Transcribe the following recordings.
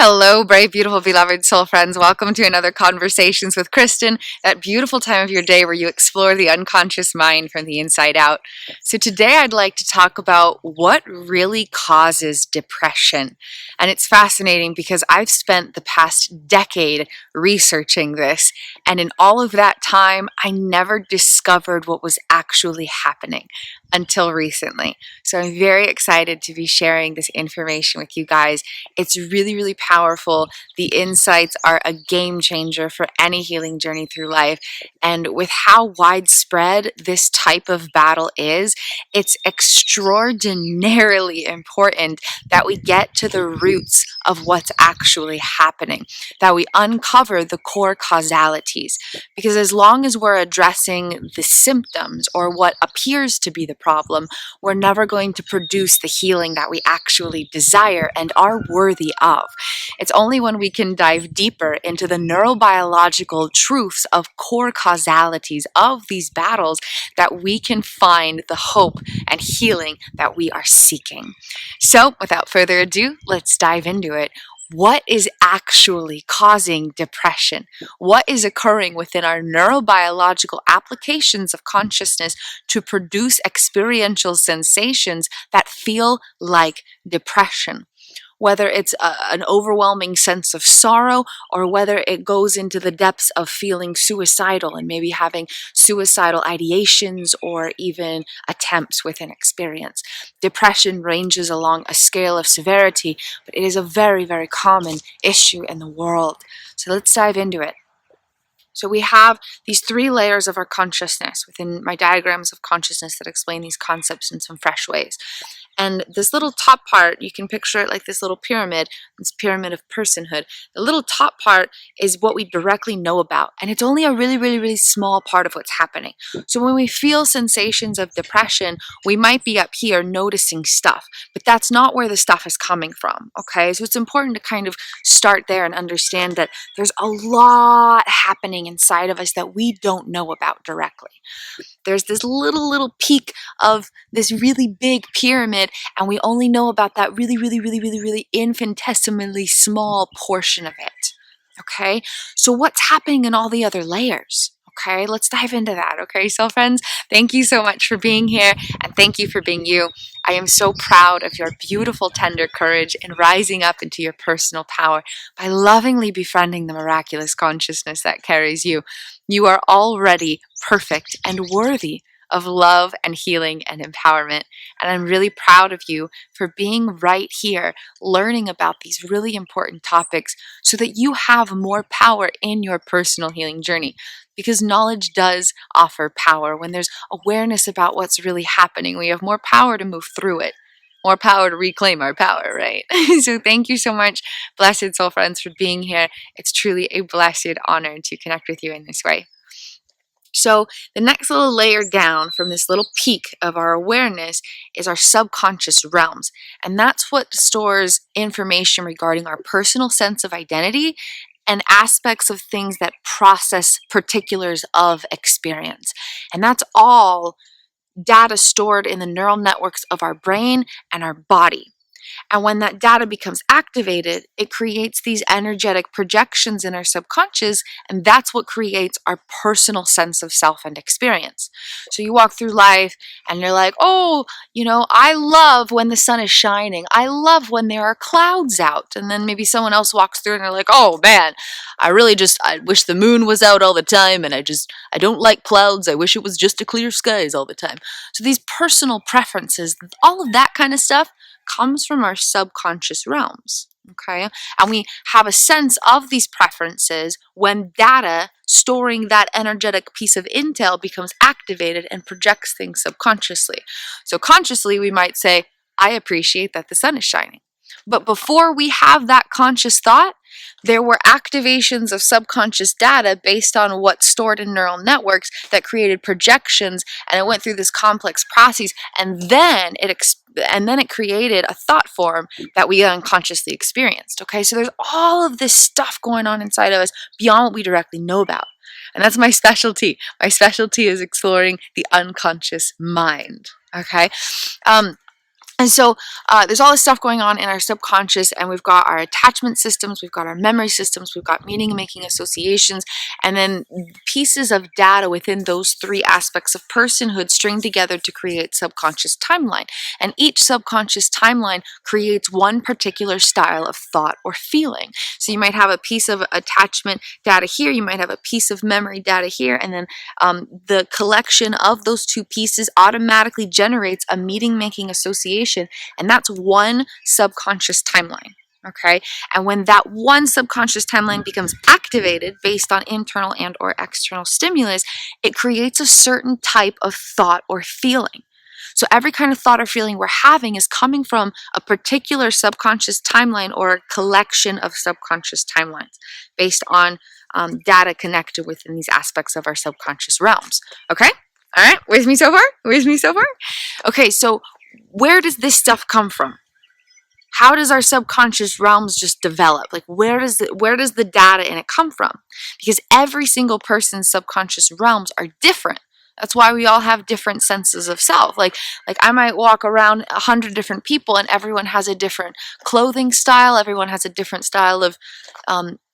Hello, brave, beautiful, beloved soul friends. Welcome to another Conversations with Kristin, that beautiful time of your day where you explore the unconscious mind from the inside out. So today I'd like to talk about what really causes depression. And it's fascinating because I've spent the past decade researching this, and in all of that time, I never discovered what was actually happening until recently. So I'm very excited to be sharing this information with you guys. It's really, really powerful. The insights are a game changer for any healing journey through life. And with how widespread this type of battle is, it's extraordinarily important that we get to the roots of what's actually happening, that we uncover the core causalities. Because as long as we're addressing the symptoms or what appears to be the problem, we're never going to produce the healing that we actually desire and are worthy of. It's only when we can dive deeper into the neurobiological truths of core causalities of these battles that we can find the hope and healing that we are seeking. So, without further ado, let's dive into it. What is actually causing depression? What is occurring within our neurobiological applications of consciousness to produce experiential sensations that feel like depression? Whether it's an overwhelming sense of sorrow or whether it goes into the depths of feeling suicidal and maybe having suicidal ideations or even attempts with an experience. Depression ranges along a scale of severity, but it is a very, very common issue in the world. So let's dive into it. So we have these three layers of our consciousness within my diagrams of consciousness that explain these concepts in some fresh ways. And this little top part, you can picture it like this little pyramid, this pyramid of personhood. The little top part is what we directly know about, and it's only a really, really, really small part of what's happening. So when we feel sensations of depression, we might be up here noticing stuff, but that's not where the stuff is coming from, okay? So it's important to kind of start there and understand that there's a lot happening inside of us that we don't know about directly. There's this little peak of this really big pyramid, and we only know about that really, really, really, really, really infinitesimally small portion of it. Okay? So what's happening in all the other layers? Okay, let's dive into that. Okay, so friends, thank you so much for being here, and thank you for being you. I am so proud of your beautiful, tender courage in rising up into your personal power by lovingly befriending the miraculous consciousness that carries you. You are already perfect and worthy of love and healing and empowerment. And I'm really proud of you for being right here, learning about these really important topics so that you have more power in your personal healing journey. Because knowledge does offer power. When there's awareness about what's really happening, we have more power to move through it, more power to reclaim our power, right? So thank you so much, blessed soul friends, for being here. It's truly a blessed honor to connect with you in this way. So the next little layer down from this little peak of our awareness is our subconscious realms. And that's what stores information regarding our personal sense of identity and aspects of things that process particulars of experience. And that's all data stored in the neural networks of our brain and our body. And when that data becomes activated, it creates these energetic projections in our subconscious, and that's what creates our personal sense of self and experience. So you walk through life and you're like, oh, I love when the sun is shining. I love when there are clouds out. And then maybe someone else walks through and they're like, oh man, I wish the moon was out all the time, and I don't like clouds. I wish it was just a clear skies all the time. So these personal preferences, all of that kind of stuff, comes from our subconscious realms, okay? And we have a sense of these preferences when data storing that energetic piece of intel becomes activated and projects things subconsciously. So consciously, we might say, I appreciate that the sun is shining. But before we have that conscious thought, there were activations of subconscious data based on what's stored in neural networks that created projections, and it went through this complex process, and then it created a thought form that we unconsciously experienced. Okay, so there's all of this stuff going on inside of us beyond what we directly know about. And that's my specialty. My specialty is exploring the unconscious mind. Okay. And so there's all this stuff going on in our subconscious, and we've got our attachment systems, we've got our memory systems, we've got meaning-making associations, and then pieces of data within those three aspects of personhood string together to create subconscious timeline. And each subconscious timeline creates one particular style of thought or feeling. So you might have a piece of attachment data here, you might have a piece of memory data here, and then the collection of those two pieces automatically generates a meaning-making association. And that's one subconscious timeline, okay? And when that one subconscious timeline becomes activated based on internal and or external stimulus, it creates a certain type of thought or feeling. So every kind of thought or feeling we're having is coming from a particular subconscious timeline or a collection of subconscious timelines based on data connected within these aspects of our subconscious realms, okay? All right, with me so far? With me so far? Okay, so where does this stuff come from? How does our subconscious realms just develop? Like where does the data in it come from? Because every single person's subconscious realms are different. That's why we all have different senses of self. Like I might walk around 100 different people and everyone has a different clothing style. Everyone has a different style of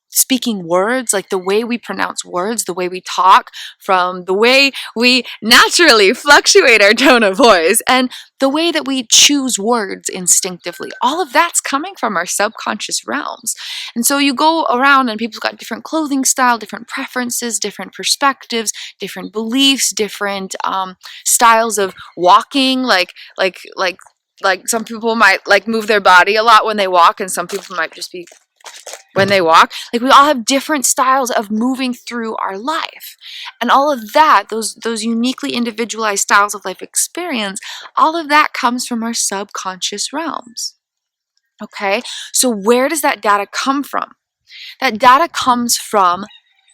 speaking words, like the way we pronounce words, the way we talk, from the way we naturally fluctuate our tone of voice, and the way that we choose words instinctively. All of that's coming from our subconscious realms. And so you go around and people's got different clothing style, different preferences, different perspectives, different beliefs, different styles of walking, like some people might like move their body a lot when they walk, and some people might just be when they walk. Like we all have different styles of moving through our life. And all of that, those uniquely individualized styles of life experience, all of that comes from our subconscious realms. Okay? So where does that data come from? That data comes from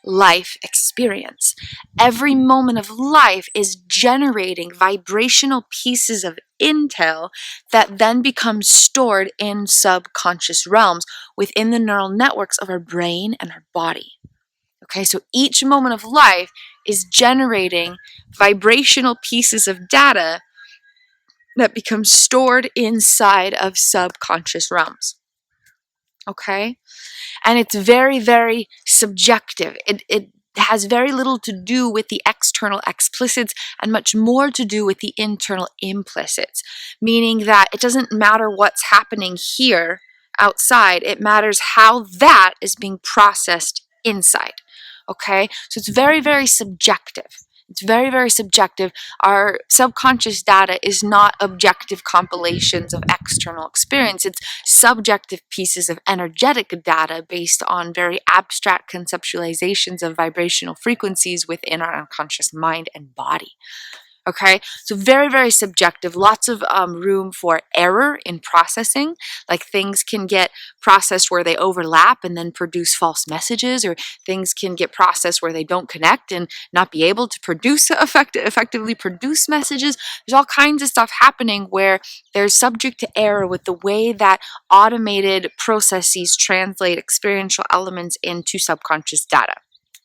life experience. Every moment of life is generating vibrational pieces of intel that then becomes stored in subconscious realms within the neural networks of our brain and our body. Okay, so each moment of life is generating vibrational pieces of data that become stored inside of subconscious realms. Okay? And it's very, very subjective. It has very little to do with the external explicits and much more to do with the internal implicits, meaning that it doesn't matter what's happening here outside, it matters how that is being processed inside. Okay? So it's very, very subjective. It's very, very subjective. Our subconscious data is not objective compilations of external experience. It's subjective pieces of energetic data based on very abstract conceptualizations of vibrational frequencies within our unconscious mind and body. Okay, so very, very subjective, lots of room for error in processing. Like things can get processed where they overlap and then produce false messages, or things can get processed where they don't connect and not be able to produce effectively produce messages. There's all kinds of stuff happening where there's subject to error with the way that automated processes translate experiential elements into subconscious data.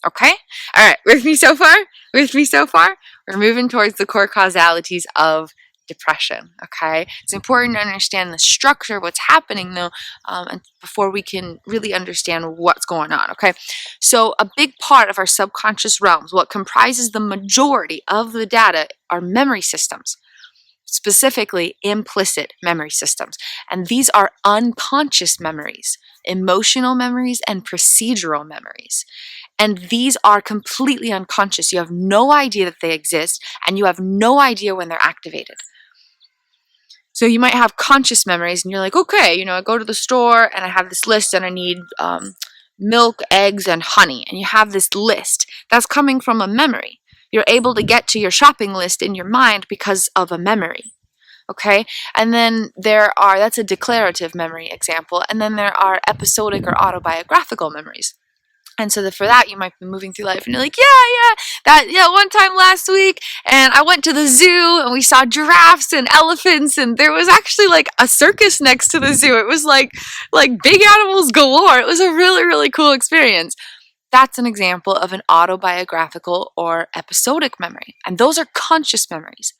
Okay? All right, with me so far? With me so far? We're moving towards the core causalities of depression, okay? It's important to understand the structure of what's happening, though, and before we can really understand what's going on, okay? So a big part of our subconscious realms, what comprises the majority of the data, are memory systems, specifically implicit memory systems. And these are unconscious memories, emotional memories, and procedural memories. And these are completely unconscious. You have no idea that they exist, and you have no idea when they're activated. So you might have conscious memories, and you're like, okay, I go to the store, and I have this list, and I need milk, eggs, and honey. And you have this list. That's coming from a memory. You're able to get to your shopping list in your mind because of a memory. Okay? And then that's a declarative memory example. And then there are episodic or autobiographical memories. And so for that, you might be moving through life and you're like, that one time last week, and I went to the zoo and we saw giraffes and elephants, and there was actually like a circus next to the zoo. It was like big animals galore. It was a really, really cool experience. That's an example of an autobiographical or episodic memory. And those are conscious memories.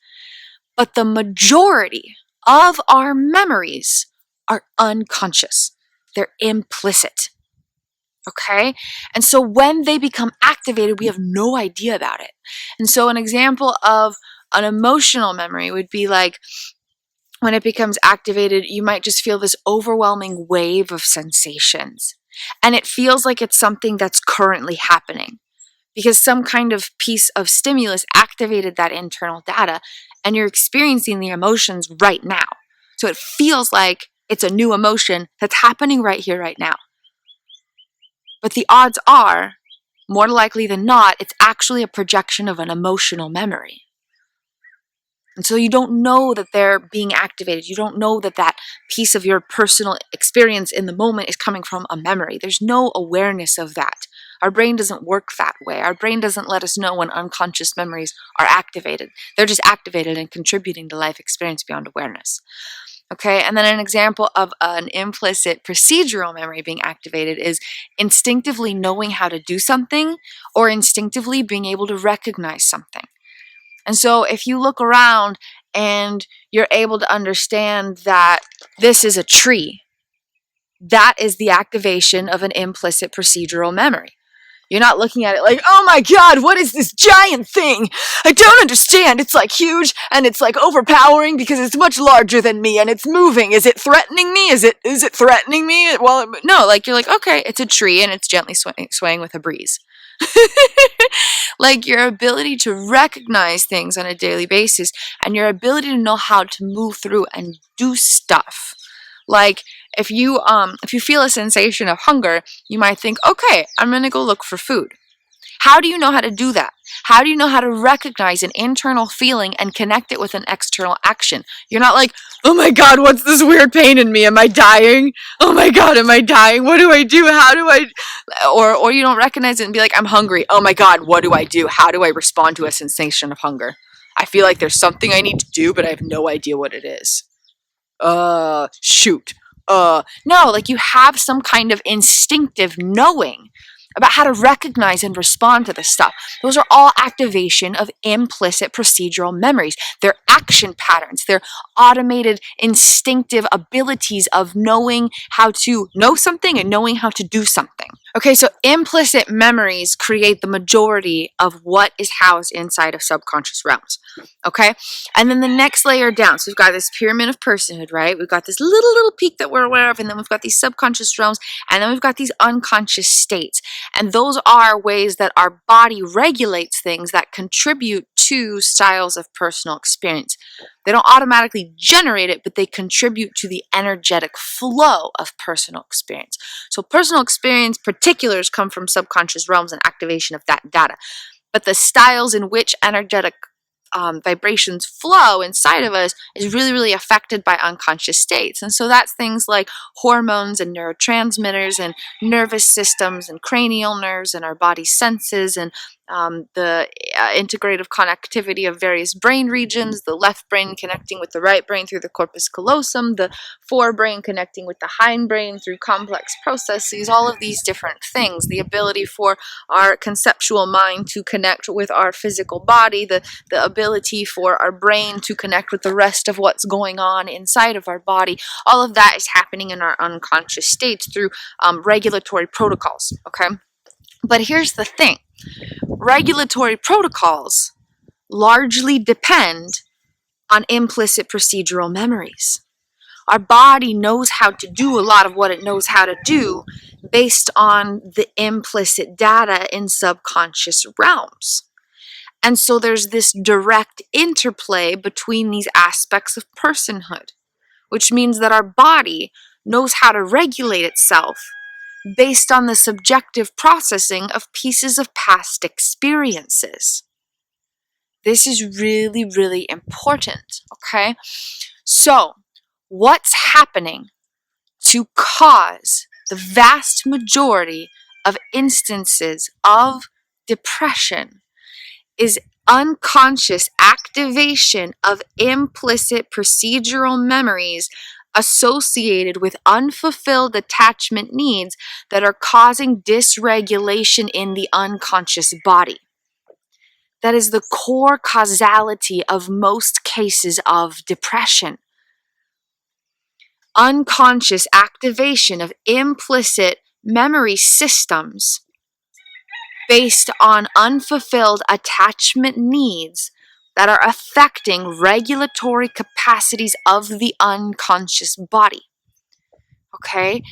But the majority of our memories are unconscious. They're implicit. Okay? And so when they become activated, we have no idea about it. And so an example of an emotional memory would be like, when it becomes activated, you might just feel this overwhelming wave of sensations. And it feels like it's something that's currently happening because some kind of piece of stimulus activated that internal data and you're experiencing the emotions right now. So it feels like it's a new emotion that's happening right here, right now. But the odds are, more likely than not, it's actually a projection of an emotional memory. And so you don't know that they're being activated. You don't know that that piece of your personal experience in the moment is coming from a memory. There's no awareness of that. Our brain doesn't work that way. Our brain doesn't let us know when unconscious memories are activated. They're just activated and contributing to life experience beyond awareness. Okay, and then an example of an implicit procedural memory being activated is instinctively knowing how to do something or instinctively being able to recognize something. And so if you look around and you're able to understand that this is a tree, that is the activation of an implicit procedural memory. You're not looking at it like, oh my God, what is this giant thing? I don't understand. It's like huge and it's like overpowering because it's much larger than me and it's moving. Is it threatening me? Is it threatening me? Well, no, like you're like, okay, it's a tree and it's gently swaying with a breeze. Like your ability to recognize things on a daily basis and your ability to know how to move through and do stuff. Like if you feel a sensation of hunger, you might think, okay, I'm going to go look for food. How do you know how to do that? How do you know how to recognize an internal feeling and connect it with an external action? You're not like, oh my God, what's this weird pain in me? Am I dying? Oh my God, am I dying? What do I do? How do I... Or you don't recognize it and be like, I'm hungry. Oh my God, what do I do? How do I respond to a sensation of hunger? I feel like there's something I need to do, but I have no idea what it is. Shoot. No, like you have some kind of instinctive knowing about how to recognize and respond to this stuff. Those are all activation of implicit procedural memories. They're action patterns. They're automated instinctive abilities of knowing how to know something and knowing how to do something. Okay, so implicit memories create the majority of what is housed inside of subconscious realms. Okay, and then the next layer down, so we've got this pyramid of personhood, right? We've got this little peak that we're aware of, and then we've got these subconscious realms, and then we've got these unconscious states. And those are ways that our body regulates things that contribute to styles of personal experience. They don't automatically generate it, but they contribute to the energetic flow of personal experience. So personal experience particulars come from subconscious realms and activation of that data. But the styles in which energetic vibrations flow inside of us is really affected by unconscious states. And so that's things like hormones and neurotransmitters and nervous systems and cranial nerves and our body senses and the integrative connectivity of various brain regions, the left brain connecting with the right brain through the corpus callosum, the forebrain connecting with the hindbrain through complex processes, all of these different things, the ability for our conceptual mind to connect with our physical body, the ability for our brain to connect with the rest of what's going on inside of our body, all of that is happening in our unconscious states through regulatory protocols, okay? But here's the thing. Regulatory protocols largely depend on implicit procedural memories. Our body knows how to do a lot of what it knows how to do based on the implicit data in subconscious realms. And so there's this direct interplay between these aspects of personhood, which means that our body knows how to regulate itself based on the subjective processing of pieces of past experiences. This is really important, okay? So, what's happening to cause the vast majority of instances of depression is unconscious activation of implicit procedural memories associated with unfulfilled attachment needs that are causing dysregulation in the unconscious body. That is the core causality of most cases of depression. unconscious activation of implicit memory systems based on unfulfilled attachment needs that are affecting regulatory capacities of the unconscious body. Okay?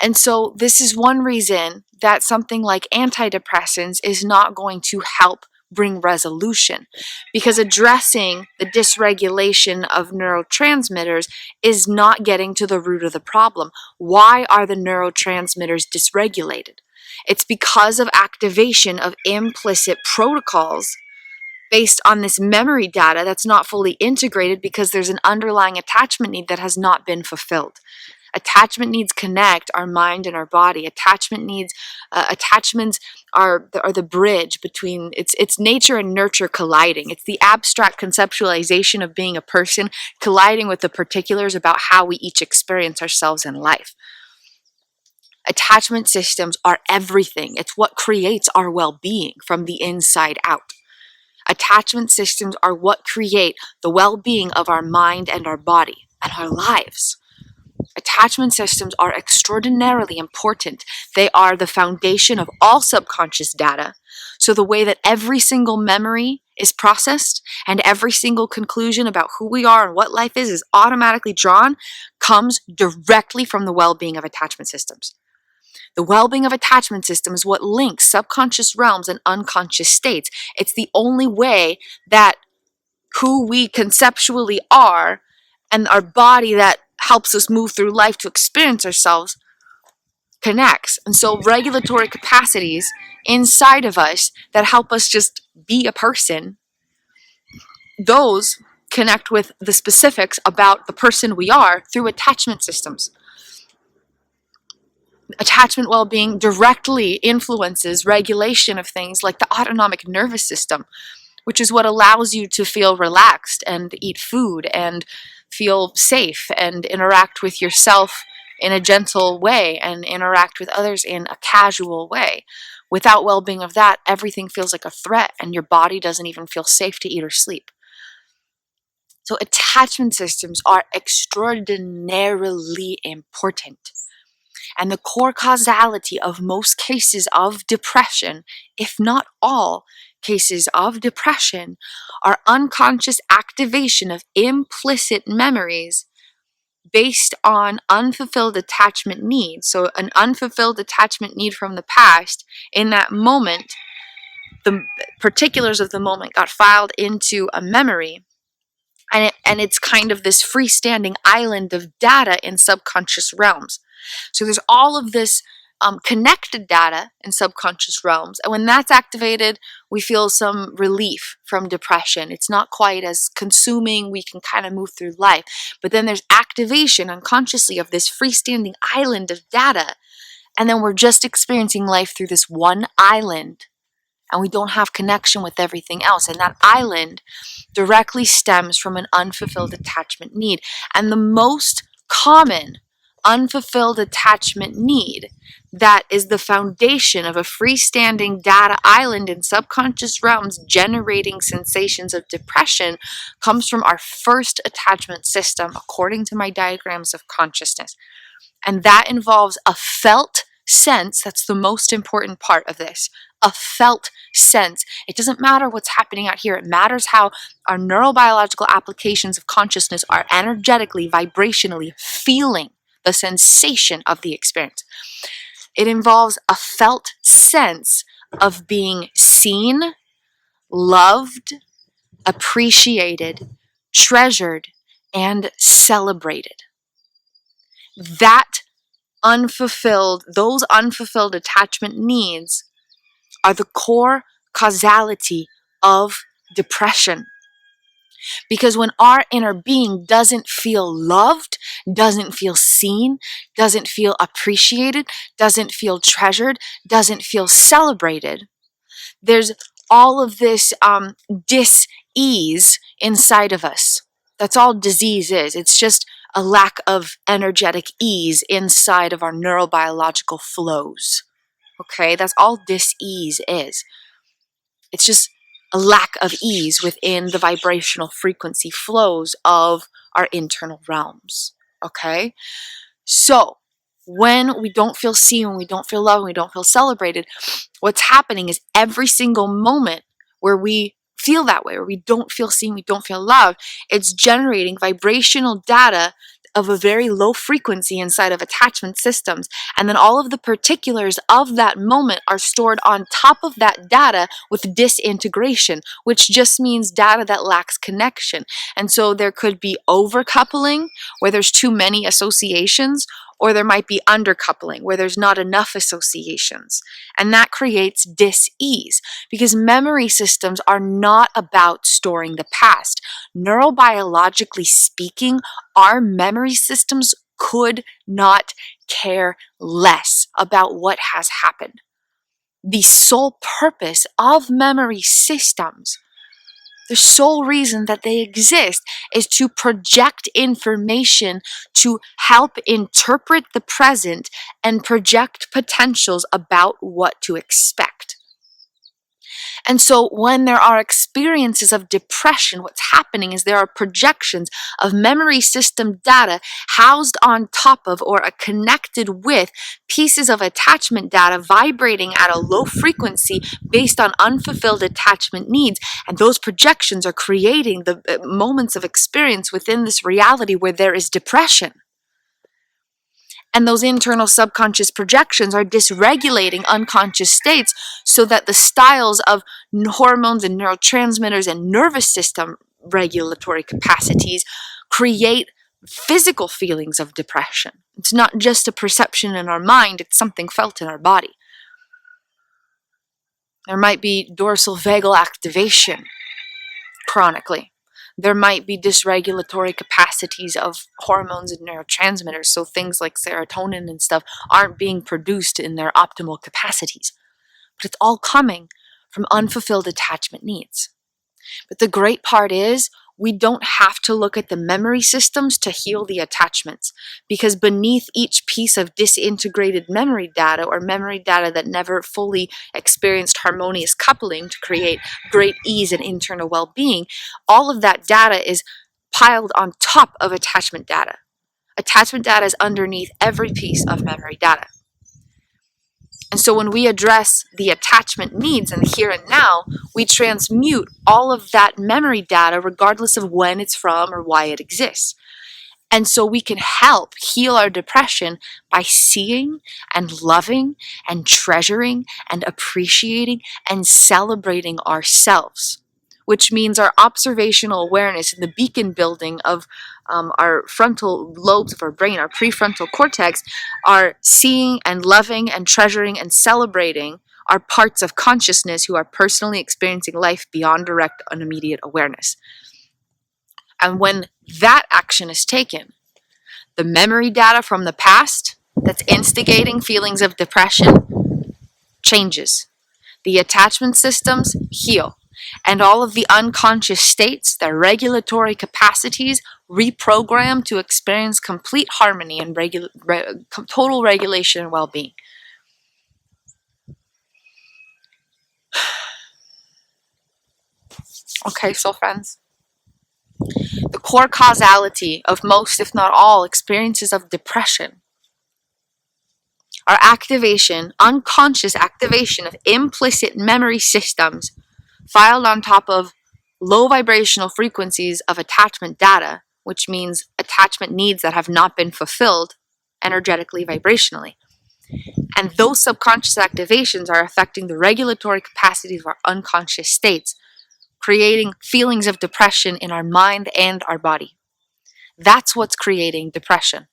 And so this is one reason that something like antidepressants is not going to help bring resolution, because addressing the dysregulation of neurotransmitters is not getting to the root of the problem. Why are the neurotransmitters dysregulated? It's because of activation of implicit protocols based on this memory data that's not fully integrated because there's an underlying attachment need that has not been fulfilled. Attachment needs connect our mind and our body. Attachments are the bridge between it's nature and nurture colliding. It's the abstract conceptualization of being a person colliding with the particulars about how we each experience ourselves in life. Attachment systems are everything. It's what creates our well-being from the inside out. Attachment systems are what create the well-being of our mind and our body and our lives. Attachment systems are extraordinarily important. They are the foundation of all subconscious data. So the way that every single memory is processed and every single conclusion about who we are and what life is automatically drawn comes directly from the well-being of attachment systems. The well-being of attachment systems is what links subconscious realms and unconscious states. It's the only way that who we conceptually are and our body that helps us move through life to experience ourselves connects. And so regulatory capacities inside of us that help us just be a person, those connect with the specifics about the person we are through attachment systems. Attachment well-being directly influences regulation of things like the autonomic nervous system, which is what allows you to feel relaxed and eat food and feel safe and interact with yourself in a gentle way and interact with others in a casual way. Without well-being of that, everything feels like a threat and your body doesn't even feel safe to eat or sleep. So attachment systems are extraordinarily important. And the core causality of most cases of depression, if not all cases of depression, are unconscious activation of implicit memories based on unfulfilled attachment needs. So an unfulfilled attachment need from the past, in that moment, the particulars of the moment got filed into a memory. And it's kind of this freestanding island of data in subconscious realms. So there's all of this connected data in subconscious realms. And when that's activated, we feel some relief from depression. It's not quite as consuming. We can kind of move through life. But then there's activation unconsciously of this freestanding island of data. And then we're just experiencing life through this one island. And we don't have connection with everything else. And that island directly stems from an unfulfilled attachment need. And the most common unfulfilled attachment need that is the foundation of a freestanding data island in subconscious realms generating sensations of depression comes from our first attachment system, according to my diagrams of consciousness. And that involves a felt sense. That's the most important part of this. A felt sense. It doesn't matter what's happening out here. It matters how our neurobiological applications of consciousness are energetically, vibrationally feeling the sensation of the experience. It involves a felt sense of being seen, loved, appreciated, treasured, and celebrated. Those unfulfilled attachment needs are the core causality of depression. Because when our inner being doesn't feel loved, doesn't feel seen, doesn't feel appreciated, doesn't feel treasured, doesn't feel celebrated, there's all of this dis-ease inside of us. That's all disease is. It's just a lack of energetic ease inside of our neurobiological flows. Okay, that's all dis-ease is. It's just a lack of ease within the vibrational frequency flows of our internal realms. okay? So when we don't feel seen, when we don't feel loved, when we don't feel celebrated, what's happening is every single moment where we feel that way, where we don't feel seen, we don't feel loved, it's generating vibrational data of a very low frequency inside of attachment systems. And then all of the particulars of that moment are stored on top of that data with disintegration, which just means data that lacks connection. And so there could be overcoupling, where there's too many associations, or there might be undercoupling, where there's not enough associations. And that creates dis-ease, because memory systems are not about storing the past. Neurobiologically speaking, our memory systems could not care less about what has happened. The sole purpose of memory systems, the sole reason that they exist, is to project information to help interpret the present and project potentials about what to expect. And so when there are experiences of depression, what's happening is there are projections of memory system data housed on top of or connected with pieces of attachment data vibrating at a low frequency based on unfulfilled attachment needs. And those projections are creating the moments of experience within this reality where there is depression. And those internal subconscious projections are dysregulating unconscious states so that the styles of hormones and neurotransmitters and nervous system regulatory capacities create physical feelings of depression. It's not just a perception in our mind, it's something felt in our body. There might be dorsal vagal activation chronically. There might be dysregulatory capacities of hormones and neurotransmitters, so things like serotonin and stuff aren't being produced in their optimal capacities. But it's all coming from unfulfilled attachment needs. But the great part is, we don't have to look at the memory systems to heal the attachments, because beneath each piece of disintegrated memory data, or memory data that never fully experienced harmonious coupling to create great ease and internal well-being, all of that data is piled on top of attachment data. Attachment data is underneath every piece of memory data. And so when we address the attachment needs in the here and now, we transmute all of that memory data regardless of when it's from or why it exists. And so we can help heal our depression by seeing and loving and treasuring and appreciating and celebrating ourselves, which means our observational awareness and the beacon building of our frontal lobes of our brain, our prefrontal cortex, are seeing and loving and treasuring and celebrating our parts of consciousness who are personally experiencing life beyond direct and immediate awareness. And when that action is taken, the memory data from the past that's instigating feelings of depression changes. The attachment systems heal. And all of the unconscious states, their regulatory capacities, reprogram to experience complete harmony and total regulation and well-being. Okay, so friends, the core causality of most, if not all, experiences of depression are activation, unconscious activation of implicit memory systems filed on top of low vibrational frequencies of attachment data, which means attachment needs that have not been fulfilled energetically, vibrationally. And those subconscious activations are affecting the regulatory capacities of our unconscious states, creating feelings of depression in our mind and our body. That's what's creating depression.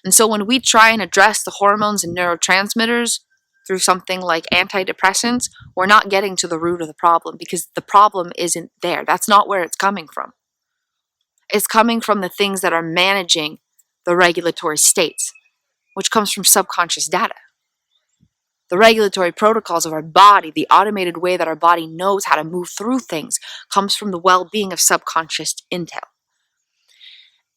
And so when we try and address the hormones and neurotransmitters through something like antidepressants, we're not getting to the root of the problem, because the problem isn't there. That's not where it's coming from. It's coming from the things that are managing the regulatory states, which comes from subconscious data. The regulatory protocols of our body, the automated way that our body knows how to move through things, comes from the well-being of subconscious intel.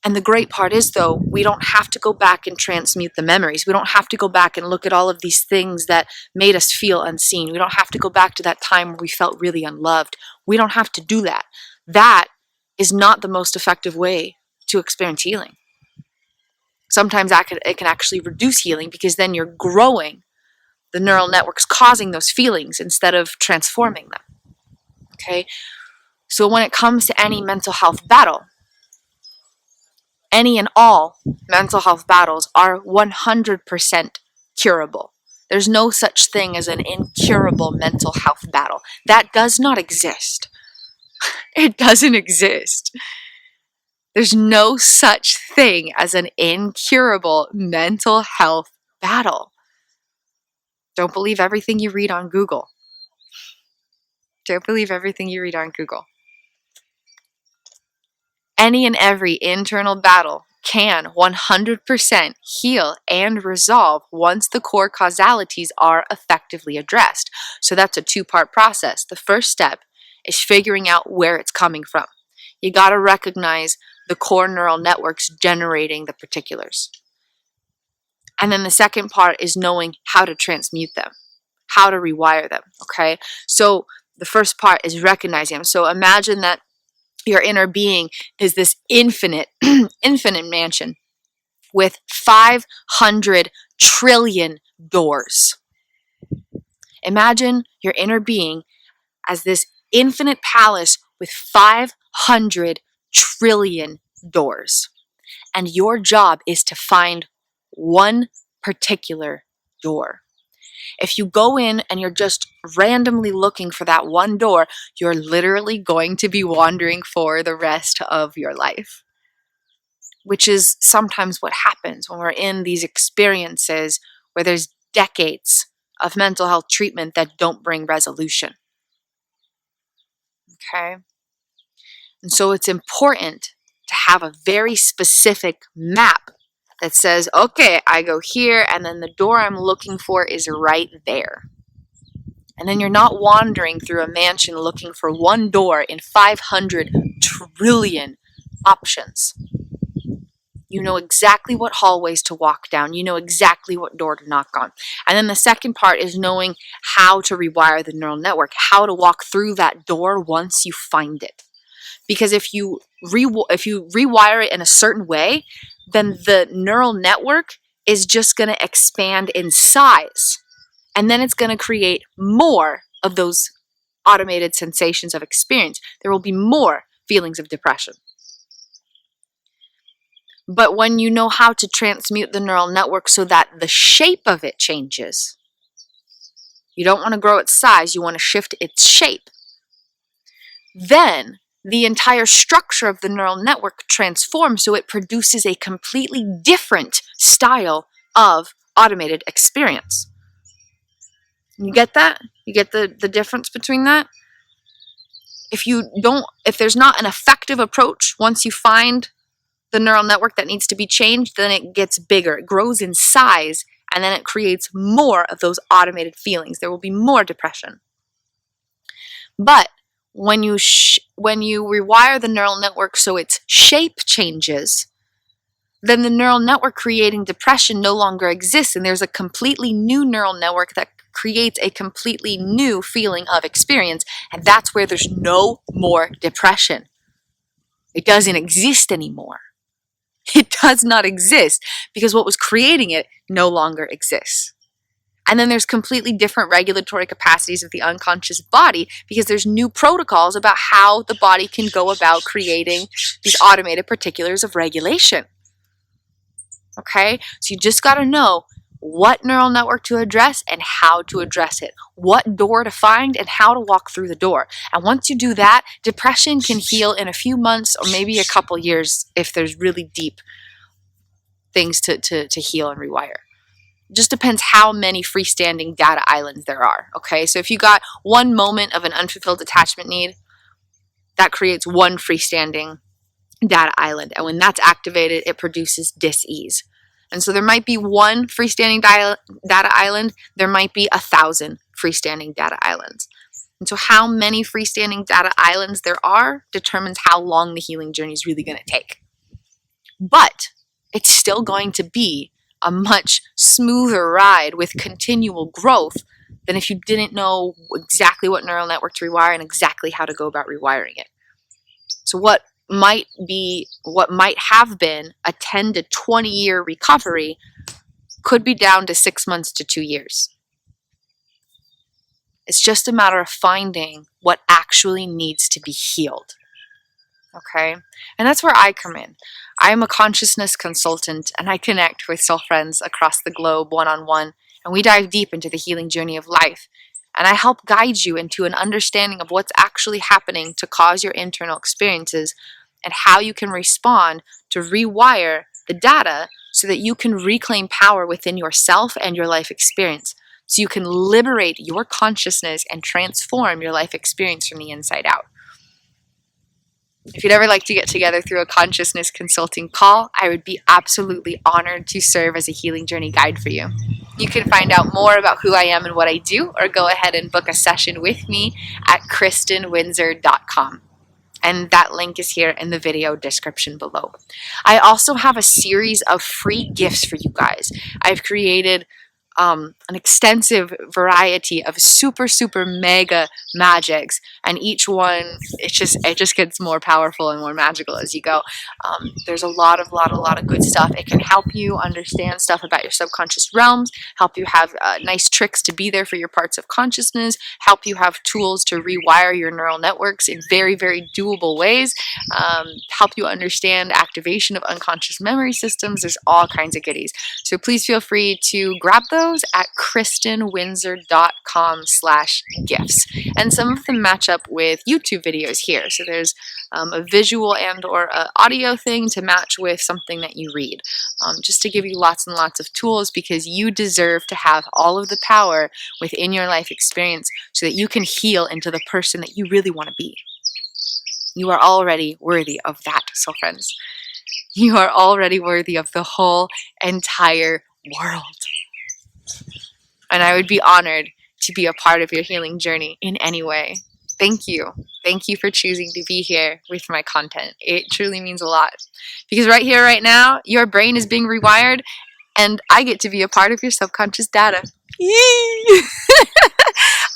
And the great part is, though, we don't have to go back and transmute the memories. We don't have to go back and look at all of these things that made us feel unseen. We don't have to go back to that time where we felt really unloved. We don't have to do that. That is not the most effective way to experience healing. Sometimes it can actually reduce healing because then you're growing the neural networks causing those feelings instead of transforming them. Okay? So when it comes to any mental health battle, any and all mental health battles are 100% curable. There's no such thing as an incurable mental health battle. That does not exist. It doesn't exist. There's no such thing as an incurable mental health battle. Don't believe everything you read on Google. Don't believe everything you read on Google. Any and every internal battle can 100% heal and resolve once the core causalities are effectively addressed. So that's a two-part process. The first step is figuring out where it's coming from. You got to recognize the core neural networks generating the particulars. And then the second part is knowing how to transmute them, how to rewire them, okay? So the first part is recognizing them. So imagine that your inner being is this infinite mansion with 500 trillion doors. Imagine your inner being as this infinite palace with 500 trillion doors. And your job is to find one particular door. If you go in and you're just randomly looking for that one door, you're literally going to be wandering for the rest of your life. Which is sometimes what happens when we're in these experiences where there's decades of mental health treatment that don't bring resolution. Okay? And so it's important to have a very specific map that says, okay, I go here, and then the door I'm looking for is right there. And then you're not wandering through a mansion looking for one door in 500 trillion options. You know exactly what hallways to walk down. You know exactly what door to knock on. And then the second part is knowing how to rewire the neural network, how to walk through that door once you find it. Because if you rewire it in a certain way, then the neural network is just going to expand in size. And then it's going to create more of those automated sensations of experience. There will be more feelings of depression. But when you know how to transmute the neural network so that the shape of it changes, you don't want to grow its size, you want to shift its shape, then the entire structure of the neural network transforms so it produces a completely different style of automated experience. You get that? You get the difference between that? If there's not an effective approach, once you find the neural network that needs to be changed, then it gets bigger, it grows in size, and then it creates more of those automated feelings. There will be more depression. But when you rewire the neural network so its shape changes, then the neural network creating depression no longer exists, and there's a completely new neural network that creates a completely new feeling of experience, and that's where there's no more depression. It doesn't exist anymore. It does not exist because what was creating it no longer exists. And then there's completely different regulatory capacities of the unconscious body because there's new protocols about how the body can go about creating these automated particulars of regulation. Okay? So you just got to know what neural network to address and how to address it, what door to find and how to walk through the door. And once you do that, depression can heal in a few months or maybe a couple years if there's really deep things to heal and rewire. It just depends how many freestanding data islands there are, okay? So if you got one moment of an unfulfilled attachment need, that creates one freestanding data island. And when that's activated, it produces dis-ease. And so there might be one freestanding data island, there might be 1,000 freestanding data islands. And so how many freestanding data islands there are determines how long the healing journey is really going to take. But it's still going to be a much smoother ride with continual growth than if you didn't know exactly what neural network to rewire and exactly how to go about rewiring it. So what what might have been a 10 to 20 year recovery could be down to 6 months to 2 years. It's just a matter of finding what actually needs to be healed. Okay? And that's where I come in. I'm a consciousness consultant, and I connect with soul friends across the globe one-on-one, and we dive deep into the healing journey of life. And I help guide you into an understanding of what's actually happening to cause your internal experiences and how you can respond to rewire the data so that you can reclaim power within yourself and your life experience. So you can liberate your consciousness and transform your life experience from the inside out. If you'd ever like to get together through a consciousness consulting call, I would be absolutely honored to serve as a healing journey guide for you. You can find out more about who I am and what I do, or go ahead and book a session with me at KristinWindsor.com. And that link is here in the video description below. I also have a series of free gifts for you guys. I've created an extensive variety of super mega magics, and each one it just gets more powerful and more magical as you go. There's a lot of good stuff. It can help you understand stuff about your subconscious realms, help you have nice tricks to be there for your parts of consciousness, help you have tools to rewire your neural networks in very doable ways, help you understand activation of unconscious memory systems. There's all kinds of goodies. So please feel free to grab those at KristinWindsor.com/gifts. And some of them match up with YouTube videos here. So there's a visual and or a audio thing to match with something that you read. Just to give you lots and lots of tools, because you deserve to have all of the power within your life experience so that you can heal into the person that you really want to be. You are already worthy of that, soul friends. You are already worthy of the whole entire world. And I would be honored to be a part of your healing journey in any way. Thank you. Thank you for choosing to be here with my content. It truly means a lot. Because right here, right now, your brain is being rewired, and I get to be a part of your subconscious data. Yee!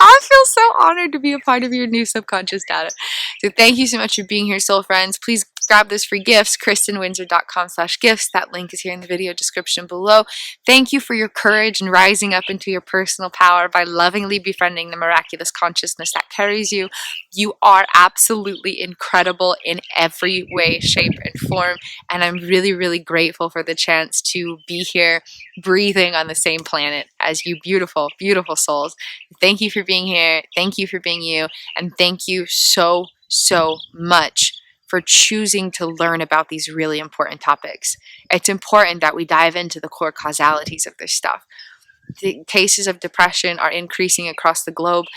I feel so honored to be a part of your new subconscious data. So thank you so much for being here, soul friends. Please grab those free gifts, KristinWindsor.com/gifts. That link is here in the video description below. Thank you for your courage and rising up into your personal power by lovingly befriending the miraculous consciousness that carries you. You are absolutely incredible in every way, shape, and form. And I'm really grateful for the chance to be here breathing on the same planet as you beautiful souls. Thank you for being here. Thank you for being you. And thank you so much for choosing to learn about these really important topics. It's important that we dive into the core causalities of this stuff. The cases of depression are increasing across the globe,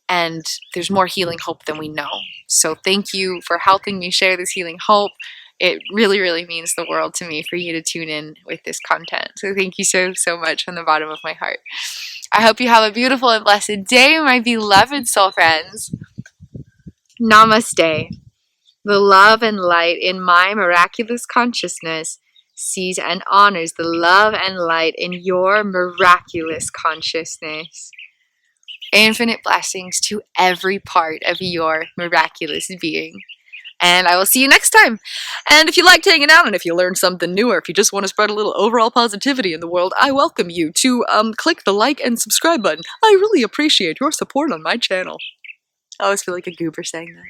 and there's more healing hope than we know. So thank you for helping me share this healing hope. It really means the world to me for you to tune in with this content. So thank you so much from the bottom of my heart. I hope you have a beautiful and blessed day, my beloved soul friends. Namaste. The love and light in my miraculous consciousness sees and honors the love and light in your miraculous consciousness. Infinite blessings to every part of your miraculous being. And I will see you next time. And if you liked hanging out, and if you learned something new, or if you just want to spread a little overall positivity in the world, I welcome you to click the like and subscribe button. I really appreciate your support on my channel. I always feel like a goober saying that.